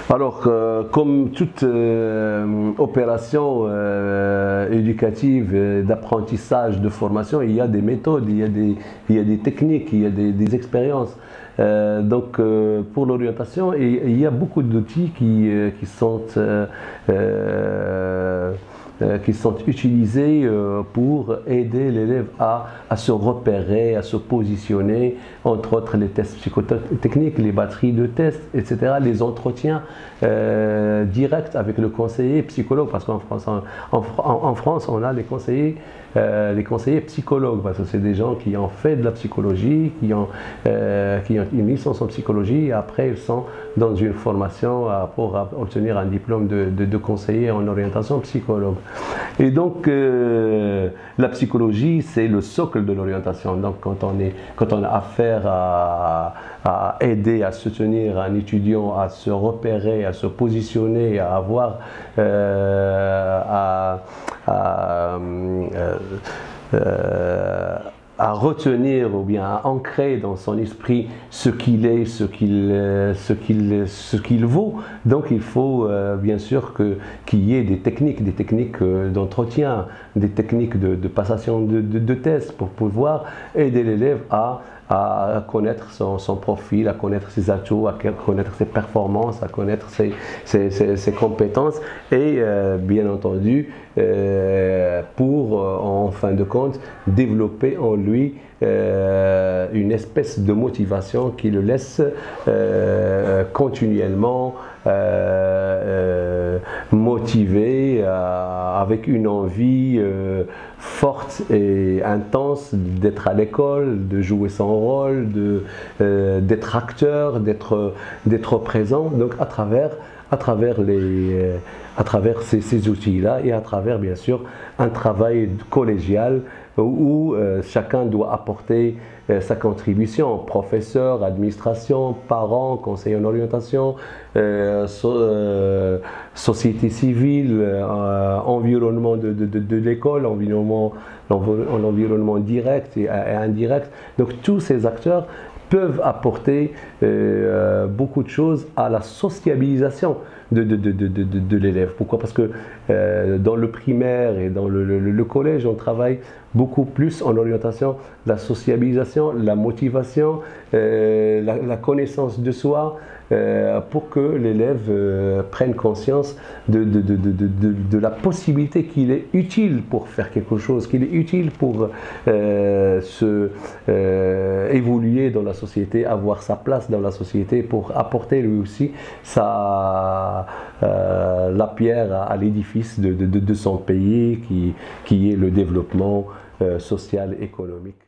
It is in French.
Alors, comme toute opération éducative, d'apprentissage, de formation, il y a des méthodes, il y a des techniques, il y a des expériences. Pour l'orientation, il y a beaucoup d'outils qui sont utilisés pour aider l'élève à se repérer, à se positionner, entre autres les tests psychotechniques, les batteries de tests, etc., les entretiens directs avec le conseiller psychologue, parce qu'en France, on a les conseillers psychologues, parce que c'est des gens qui ont fait de la psychologie, qui ont une licence en psychologie, et après ils sont dans une formation pour obtenir un diplôme de conseiller en orientation psychologue. Et donc la psychologie, c'est le socle de l'orientation. Donc quand on a affaire à aider, à soutenir un étudiant, à se repérer, à se positionner, à avoir à retenir ou bien à ancrer dans son esprit ce qu'il est, ce qu'il vaut. Donc il faut bien sûr qu'il y ait des techniques d'entretien, des techniques de passation de tests pour pouvoir aider l'élève à connaître son profil, à connaître ses atouts, à connaître ses performances, à connaître ses compétences et bien entendu pour en fin de compte développer en lui une espèce de motivation qui le laisse continuellement motivé, avec une envie forte et intense d'être à l'école, de jouer son rôle, d'être acteur, d'être présent, donc à travers ces outils-là et à travers bien sûr un travail collégial où chacun doit apporter sa contribution, professeur, administration, parents, conseillers en orientation, société civile, environnement de l'école, environnement direct et indirect. Donc tous ces acteurs peuvent apporter beaucoup de choses à la sociabilisation de l'élève. Pourquoi? Parce que dans le primaire et dans le collège, on travaille beaucoup plus en orientation, la sociabilisation, la motivation, la connaissance de soi, pour que l'élève prenne conscience de la possibilité qu'il est utile pour faire quelque chose, qu'il est utile pour évoluer dans la société, avoir sa place dans la société, pour apporter lui aussi la pierre à l'édifice de son pays qui est le développement social, économique.